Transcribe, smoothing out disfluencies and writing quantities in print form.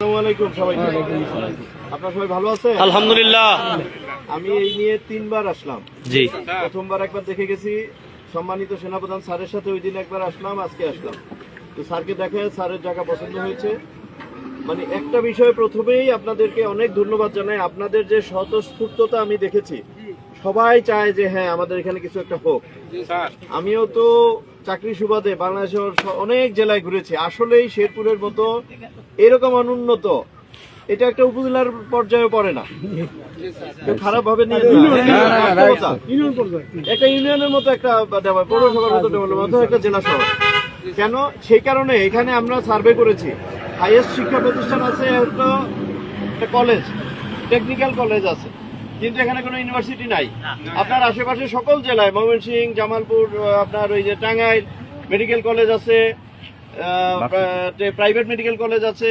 আসসালামু আলাইকুম সবাইকে। আপনারা সবাই ভালো আছেন? আলহামদুলিল্লাহ। আমি এই নিয়ে 3 বার আসলাম। জি, প্রথমবার একবার দেখে গেছি সম্মানিত সেনাপ্রধান স্যারের সাথে, ওই দিন একবার আসলাম, আজকে আসলাম। তো স্যারকে দেখে স্যারের জায়গা পছন্দ হয়েছে। মানে একটা বিষয়ে প্রথমেই আপনাদেরকে অনেক ধন্যবাদ জানাই, আপনাদের যে স্বতঃস্ফূর্ততা আমি দেখেছি। সবাই চায় যে হ্যাঁ আমাদের এখানে কিছু একটা হোক। আমিও তো চাকরি সুবাদে বাংলাদেশের অনেক জেলায় ঘুরেছি, আসলেই শেরপুরের মতো এরকম অনুন্নত এটা একটা উপজেলার পর্যায়ে পড়ে না। খারাপ ভাবে নিয়ে একটা ইউনিয়নের মতো, একটা পৌরসভার মতো ডেভেলপমেন্ট, একটা জেলা শহর। কেন? সেই কারণে এখানে আমরা সার্ভে করেছি, হাইয়েস্ট শিক্ষা প্রতিষ্ঠান আছে একটা কলেজ, টেকনিক্যাল কলেজ আছে, কিন্তু এখানে কোনো ইউনিভার্সিটি নাই। আপনার আশেপাশে সকল জেলায় ময়মনসিংহ, জামালপুর, আপনার ওই যে টাঙ্গাইল মেডিকেল কলেজ আছে, প্রাইভেট মেডিকেল কলেজ আছে।